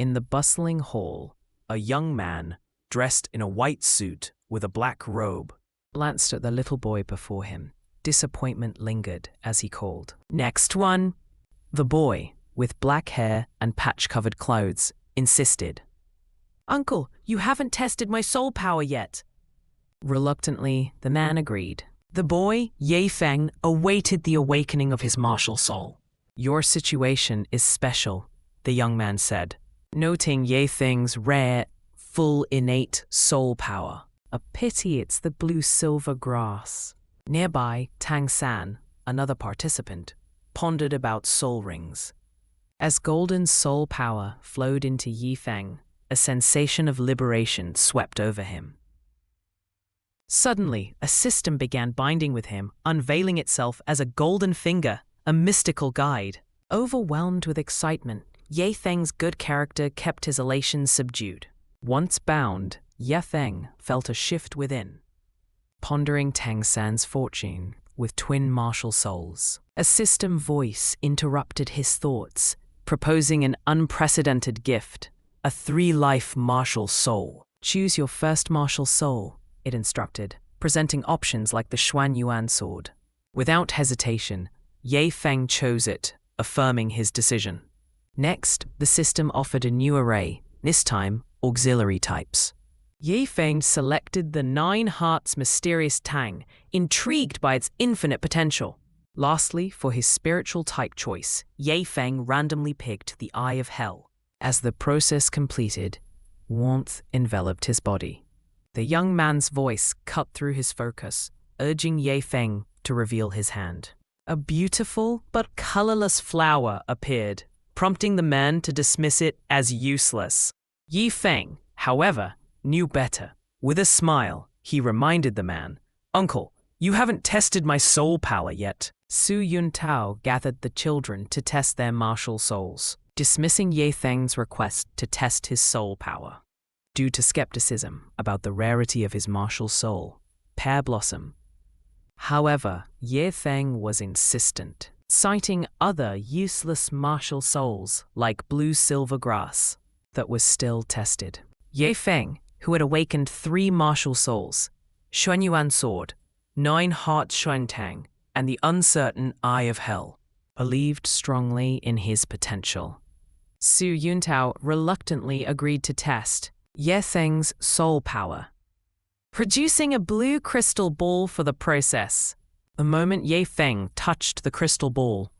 In the bustling hall, a young man, dressed in a white suit with a black robe, glanced at the little boy before him. Disappointment lingered as he called, "Next one!" The boy, with black hair and patch-covered clothes, insisted. "Uncle, you haven't tested my soul power yet." Reluctantly, the man agreed. The boy, Feng, awaited the awakening of his martial soul. "Your situation is special," the young man said, noting Feng's rare, full innate soul power. "A pity it's the blue-silver grass." Nearby, Tang San, another participant, pondered about soul rings. As golden soul power flowed into Feng, a sensation of liberation swept over him. Suddenly, a system began binding with him, unveiling itself as a golden finger, a mystical guide. Overwhelmed with excitement, Feng's good character kept his elation subdued. Once bound, Feng felt a shift within. Pondering Tang San's fortune with twin martial souls, a system voice interrupted his thoughts, proposing an unprecedented gift, a 3-life martial soul. "Choose your first martial soul," it instructed, presenting options like the Xuanyuan sword. Without hesitation, Feng chose it, affirming his decision. Next, the system offered a new array, this time auxiliary types. Feng selected the 9 Hearts Mysterious Tang, intrigued by its infinite potential. Lastly, for his spiritual type choice, Feng randomly picked the Eye of Hell. As the process completed, warmth enveloped his body. The young man's voice cut through his focus, urging Feng to reveal his hand. A beautiful but colorless flower appeared, prompting the man to dismiss it as useless. Feng, however, knew better. With a smile, he reminded the man, "Uncle, you haven't tested my soul power yet." Xuanyuan gathered the children to test their martial souls, dismissing Feng's request to test his soul power. Due to skepticism about the rarity of his martial soul, Pear Blossom. However, Feng was insistent, citing other useless martial souls like blue-silver grass that was still tested. Feng, who had awakened 3 martial souls, Xuanyuan sword, 9 Hearts Shuantang, and the uncertain Eye of Hell, believed strongly in his potential. Xuanyuan reluctantly agreed to test Feng's soul power, producing a blue crystal ball for the process. The moment Feng touched the crystal ball,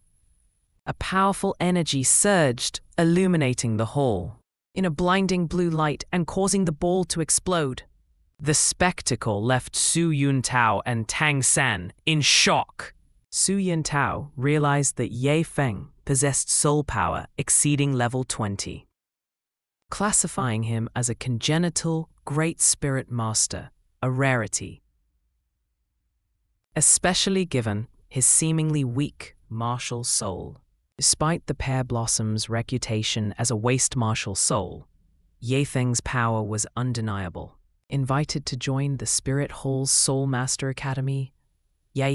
a powerful energy surged, illuminating the hall in a blinding blue light and causing the ball to explode. The spectacle left Xuanyuan and Tang San in shock. Xuanyuan realized that Feng possessed soul power exceeding level 20, classifying him as a congenital Great Spirit Master, a rarity, especially given his seemingly weak martial soul. Despite the Pear Blossom's reputation as a waste martial soul, Feng's power was undeniable. Invited to join the Spirit Hall's Soul Master Academy,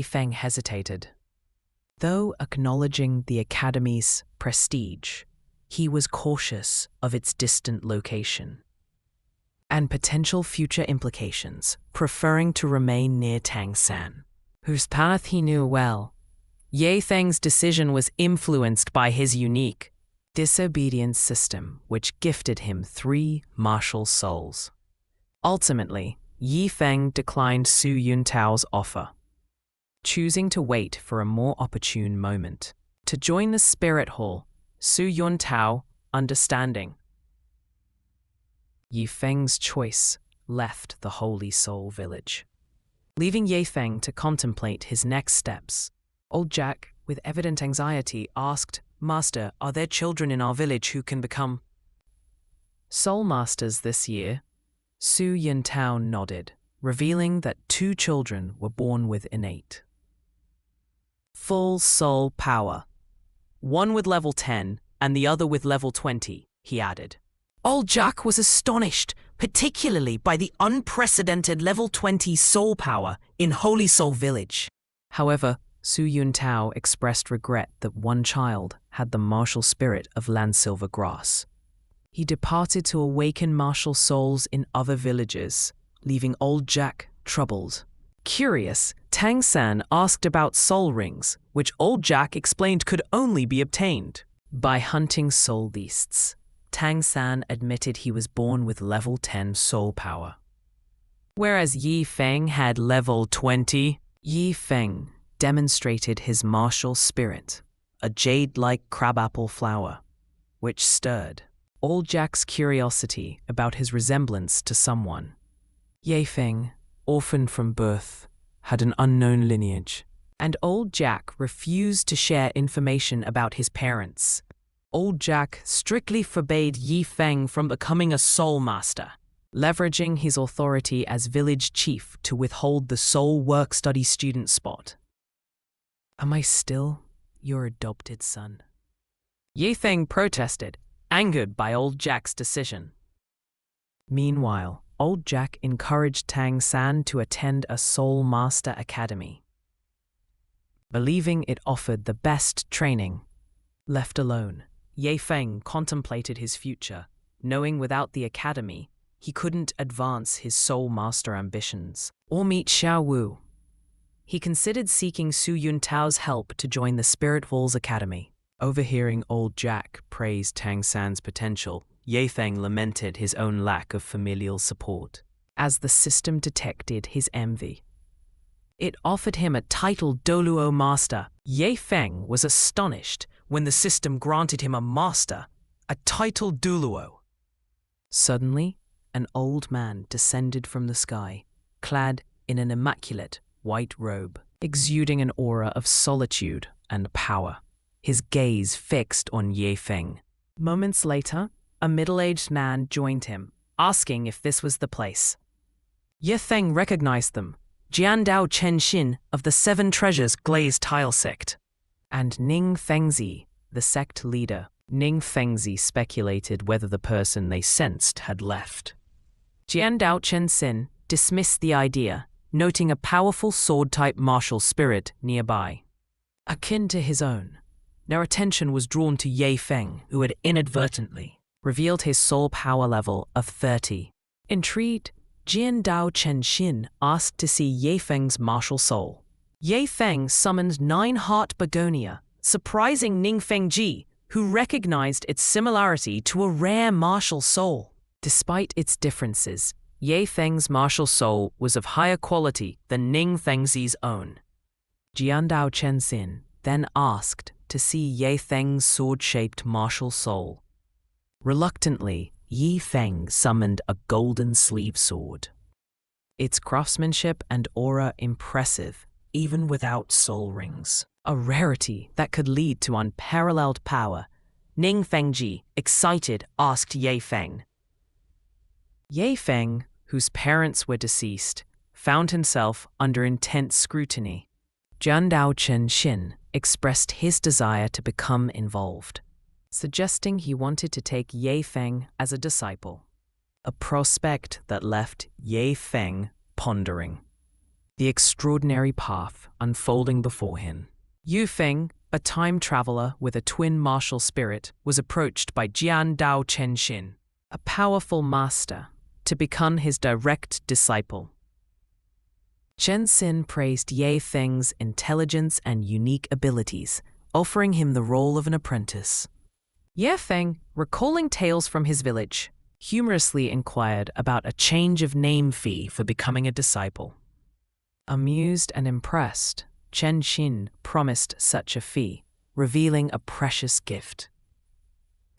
Feng hesitated. Though acknowledging the Academy's prestige, he was cautious of its distant location and potential future implications, preferring to remain near Tang San, whose path he knew well. Feng's decision was influenced by his unique disobedience system, which gifted him 3 martial souls. Ultimately, Feng declined Xuanyuan's offer, choosing to wait for a more opportune moment. To join the Spirit Hall, Xuanyuan, understanding Feng's choice, left the Holy Soul Village, leaving Feng to contemplate his next steps. Old Jack, with evident anxiety, asked, "Master, are there children in our village who can become Soul Masters this year?" Xuanyuan nodded, revealing that 2 children were born with innate full soul power, one with level 10 and the other with level 20, he added. Old Jack was astonished, particularly by the unprecedented level 20 soul power in Holy Soul Village. However, Xuanyuan expressed regret that one child had the martial spirit of land silver grass, He departed to awaken martial souls in other villages, leaving old Jack troubled. Curious, Tang San asked about soul rings, which old Jack explained could only be obtained by hunting soul beasts. Tang San admitted he was born with level 10 soul power, whereas Yi Feng had level 20. Yi Feng demonstrated his martial spirit, a jade-like crabapple flower, which stirred old Jack's curiosity about his resemblance to someone. Yi Feng, orphaned from birth, had an unknown lineage, and old Jack refused to share information about his parents. Old Jack strictly forbade Yi Feng from becoming a soul master, leveraging his authority as village chief to withhold the soul work-study student spot. "Am I still your adopted son?" Yi Feng protested, angered by old Jack's decision. Meanwhile, old Jack encouraged Tang San to attend a Soul Master Academy, believing it offered the best training. Left alone, Yi Feng contemplated his future, knowing without the academy, he couldn't advance his Soul Master ambitions or meet Xiao Wu. He considered seeking Su Yuntao's help to join the Spirit Walls Academy. Overhearing old Jack praise Tang San's potential, Yi Feng lamented his own lack of familial support, as the system detected his envy. It offered him a title Douluo Master. Yi Feng was astonished when the system granted him a master, a title Douluo. Suddenly, an old man descended from the sky, clad in an immaculate white robe, exuding an aura of solitude and power, his gaze fixed on Yi Feng. Moments later, a middle-aged man joined him, asking if this was the place. Yi Feng recognized them, Jiandao Chenxin of the Seven Treasures Glazed Tile Sect, and Ning Fengzi, the sect leader. Ning Fengzi speculated whether the person they sensed had left. Jiandao Chenxin dismissed the idea, noting a powerful sword-type martial spirit nearby, akin to his own. Their attention was drawn to Yi Feng, who had inadvertently revealed his soul power level of 30. Intrigued, Jiandao Chenxin asked to see Yi Feng's martial soul. Yi Feng summoned 9-heart begonia, surprising Ning Fengji, who recognized its similarity to a rare martial soul. Despite its differences, Yi Feng's martial soul was of higher quality than Ning Fengzi's own. Jiandao Chenxin then asked to see Yi Feng's sword-shaped martial soul. Reluctantly, Yi Feng summoned a golden sleeve sword, its craftsmanship and aura impressive, even without soul rings, a rarity that could lead to unparalleled power. Ning Fengji, excited, asked Yi Feng. Yi Feng, whose parents were deceased, found himself under intense scrutiny. Jiandao Chenxin expressed his desire to become involved, suggesting he wanted to take Yi Feng as a disciple, a prospect that left Yi Feng pondering the extraordinary path unfolding before him. Yi Feng, a time traveler with a twin martial spirit, was approached by Jiandao Chenxin, a powerful master, to become his direct disciple. Chenxin praised Yi Feng's intelligence and unique abilities, offering him the role of an apprentice. Yi Feng, recalling tales from his village, humorously inquired about a change of name fee for becoming a disciple. Amused and impressed, Chenxin promised such a fee, revealing a precious gift: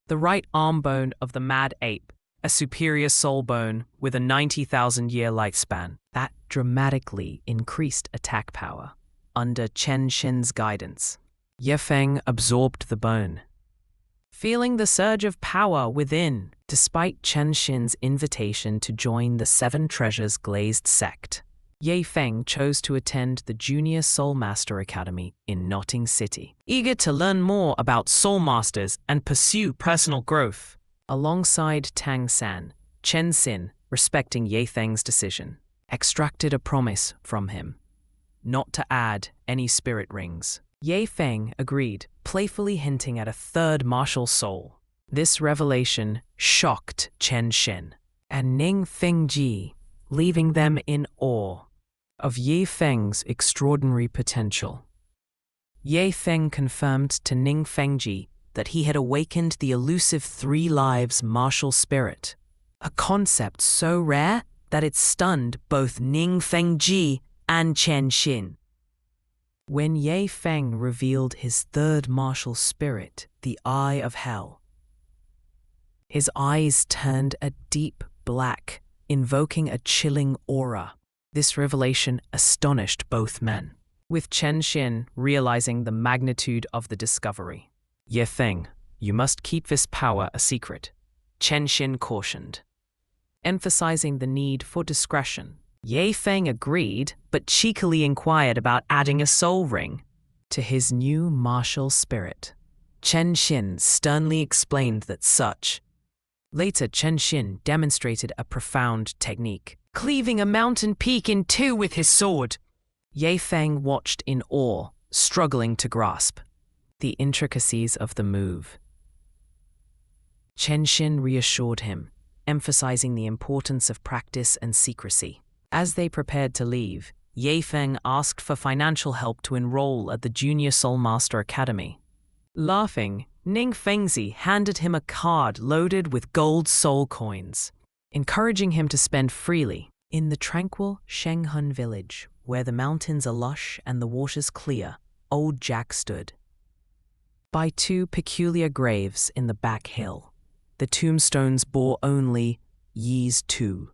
the right arm bone of the mad ape, a superior soul bone with a 90,000-year lifespan that dramatically increased attack power. Under Chenxin's guidance, Yi Feng absorbed the bone, feeling the surge of power within. Despite Chenxin's invitation to join the Seven Treasures Glazed Sect, Yi Feng chose to attend the Junior Soul Master Academy in Notting City, eager to learn more about Soul Masters and pursue personal growth. Alongside Tang San, Chenxin, respecting Yi Feng's decision, extracted a promise from him not to add any spirit rings. Yi Feng agreed, playfully hinting at a third martial soul. This revelation shocked Chen Xin and Ning Fengji, leaving them in awe of Ye Feng's extraordinary potential. Ye Feng confirmed to Ning Fengji that he had awakened the elusive three lives martial spirit, a concept so rare that it stunned both Ning Fengji and Chen Xin. When Ye Feng revealed his third martial spirit, the Eye of Hell, his eyes turned a deep black, invoking a chilling aura. This revelation astonished both men, with Chen Xin realizing the magnitude of the discovery. Ye Feng, you must keep this power a secret, Chen Xin cautioned, emphasizing the need for discretion. Ye Feng agreed, but cheekily inquired about adding a soul ring to his new martial spirit. Chen Xin sternly explained that such. Later, Chen Xin demonstrated a profound technique, cleaving a mountain peak in two with his sword. Ye Feng watched in awe, struggling to grasp the intricacies of the move. Chen Xin reassured him, emphasizing the importance of practice and secrecy. As they prepared to leave, Ye Feng asked for financial help to enroll at the Junior Soul Master Academy. Laughing, Ning Fengzi handed him a card loaded with gold soul coins, encouraging him to spend freely. In the tranquil Shenghun village, where the mountains are lush and the waters clear, old Jack stood by two peculiar graves in the back hill. The tombstones bore only Yi's two,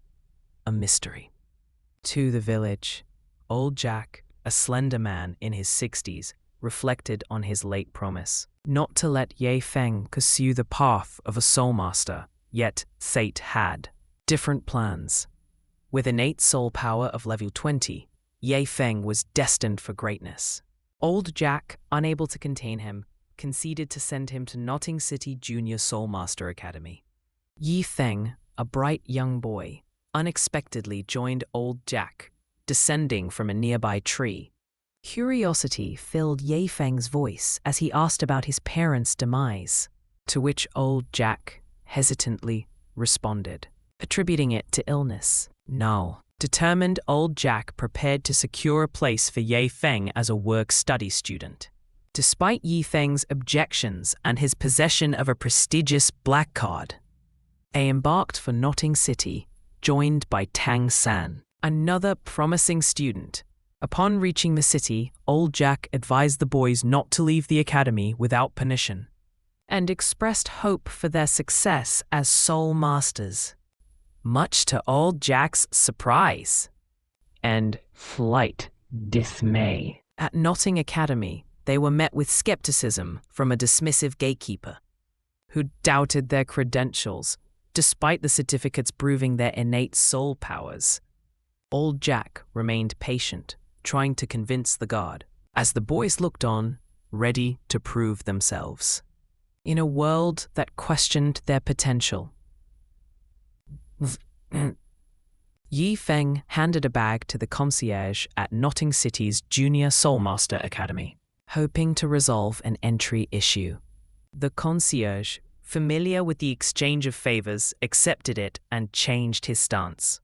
a mystery. To the village, old Jack, a slender man in his 60s, reflected on his late promise not to let Ye Feng pursue the path of a soul master, yet fate had different plans. With innate soul power of level 20, Ye Feng was destined for greatness. Old Jack, unable to contain him, conceded to send him to Notting City Junior Soul Master Academy. Ye Feng, a bright young boy, unexpectedly joined old Jack, descending from a nearby tree. Curiosity filled Ye Feng's voice as he asked about his parents' demise, to which old Jack hesitantly responded, attributing it to illness. No. Determined, old Jack prepared to secure a place for Ye Feng as a work-study student. Despite Ye Feng's objections and his possession of a prestigious black card, they embarked for Notting City, joined by Tang San, another promising student. Upon reaching the city, old Jack advised the boys not to leave the academy without permission, and expressed hope for their success as soul masters. Much to old Jack's surprise and slight dismay, at Notting Academy, they were met with skepticism from a dismissive gatekeeper who doubted their credentials, despite the certificates proving their innate soul powers. Old Jack remained patient, trying to convince the guard, as the boys looked on, ready to prove themselves. In a world that questioned their potential, Ye Feng handed a bag to the concierge at Notting City's Junior Soul Master Academy, hoping to resolve an entry issue. The concierge, familiar with the exchange of favors, accepted it and changed his stance.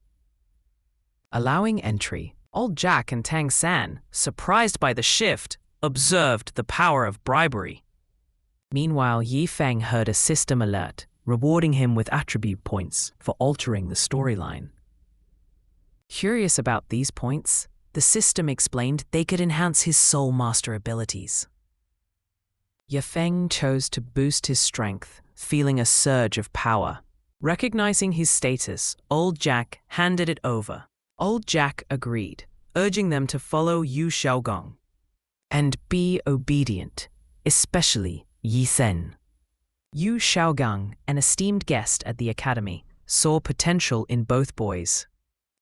Allowing entry, old Jack and Tang San, surprised by the shift, observed the power of bribery. Meanwhile, Ye Feng heard a system alert, rewarding him with attribute points for altering the storyline. Curious about these points, the system explained they could enhance his soul master abilities. Ye Feng chose to boost his strength, feeling a surge of power. Recognizing his status, old Jack handed it over. Old Jack agreed, urging them to follow Yu Xiaogong and be obedient, especially Yi Sen. Yu Xiaogang, an esteemed guest at the academy, saw potential in both boys,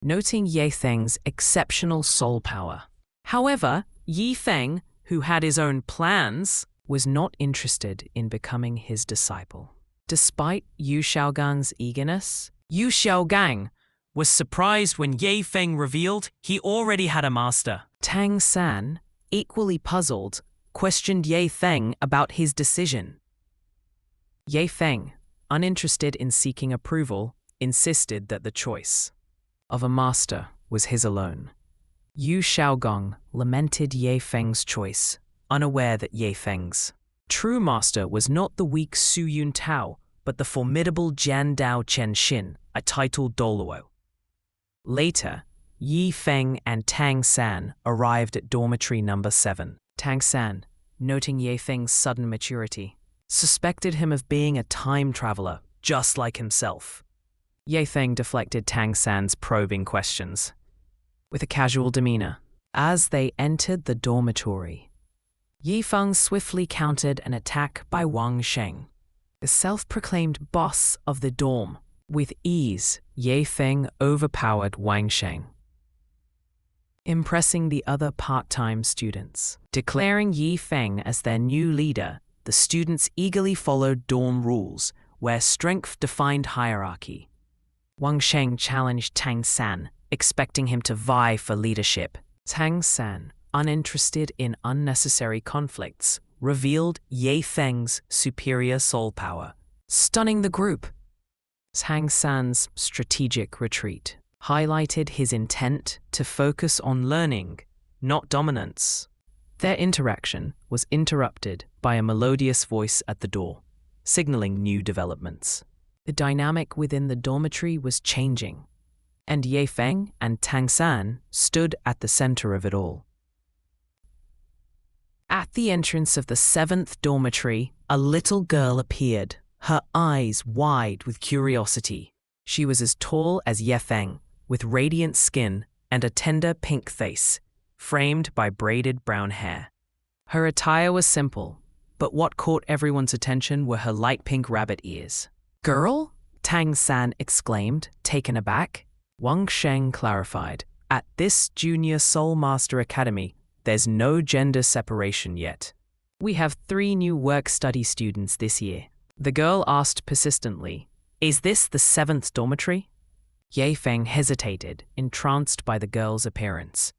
noting Ye Feng's exceptional soul power. However, Ye Feng, who had his own plans, was not interested in becoming his disciple. Despite Yu Xiaogang's eagerness, Yu Xiaogang was surprised when Ye Feng revealed he already had a master. Tang San, equally puzzled, questioned Ye Feng about his decision. Ye Feng, uninterested in seeking approval, insisted that the choice of a master was his alone. Yu Shaogong lamented Ye Feng's choice, unaware that Ye Feng's true master was not the weak Su Yun Tao, but the formidable Jian Dao Chen Xin, a titled Douluo. Later, Yi Feng and Tang San arrived at dormitory number 7. Tang San, noting Ye Feng's sudden maturity, suspected him of being a time traveler, just like himself. Ye Feng deflected Tang San's probing questions with a casual demeanor. As they entered the dormitory, Yi Feng swiftly countered an attack by Wang Sheng, the self-proclaimed boss of the dorm. With ease, Ye Feng overpowered Wang Sheng, impressing the other part-time students. Declaring Yi Feng as their new leader, the students eagerly followed dorm rules, where strength defined hierarchy. Wang Sheng challenged Tang San, expecting him to vie for leadership. Tang San, uninterested in unnecessary conflicts, revealed Ye Feng's superior soul power, stunning the group. Tang San's strategic retreat highlighted his intent to focus on learning, not dominance. Their interaction was interrupted by a melodious voice at the door, signaling new developments. The dynamic within the dormitory was changing, and Ye Feng and Tang San stood at the center of it all. At the entrance of the 7th dormitory, a little girl appeared, her eyes wide with curiosity. She was as tall as Ye Feng, with radiant skin and a tender pink face, framed by braided brown hair. Her attire was simple, but what caught everyone's attention were her light pink rabbit ears. "Girl?" Tang San exclaimed, taken aback. Wang Sheng clarified, "At this Junior Soul Master Academy, there's no gender separation yet. We have 3 new work-study students this year." The girl asked persistently, "Is this the 7th dormitory?" Ye Feng hesitated, entranced by the girl's appearance.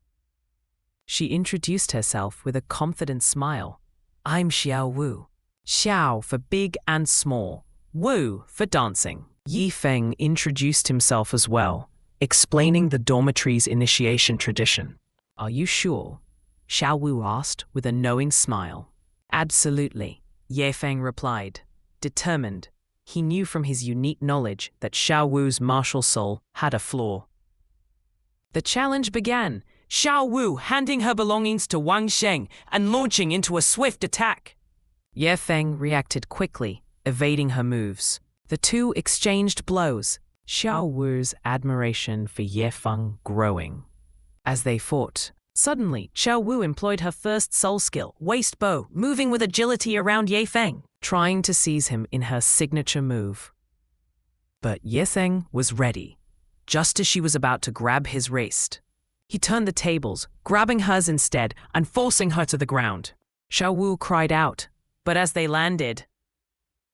She introduced herself with a confident smile. "I'm Xiao Wu. Xiao for big and small, Wu for dancing." Ye Feng introduced himself as well, explaining the dormitory's initiation tradition. "Are you sure?" Xiao Wu asked with a knowing smile. "Absolutely," Ye Feng replied, determined. He knew from his unique knowledge that Xiao Wu's martial soul had a flaw. The challenge began, Xiao Wu handing her belongings to Wang Sheng and launching into a swift attack. Ye Feng reacted quickly, evading her moves. The two exchanged blows, Xiao Wu's admiration for Ye Feng growing. As they fought, suddenly, Xiao Wu employed her first soul skill, waist bow, moving with agility around Ye Feng, trying to seize him in her signature move. But Ye Feng was ready. Just as she was about to grab his wrist, he turned the tables, grabbing hers instead and forcing her to the ground. Xiao Wu cried out, but as they landed,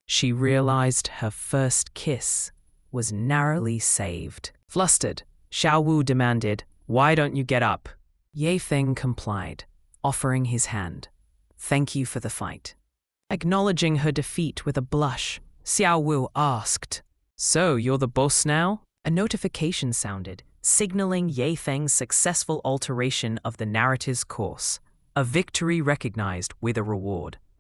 she realized her first kiss was narrowly saved. Flustered, Xiao Wu demanded, "Why don't you get up?" Ye Feng complied, offering his hand. "Thank you for the fight." Acknowledging her defeat with a blush, Xiao Wu asked, "So you're the boss now?" A notification sounded, signaling Ye Feng's successful alteration of the narrative's course, a victory recognized with a reward.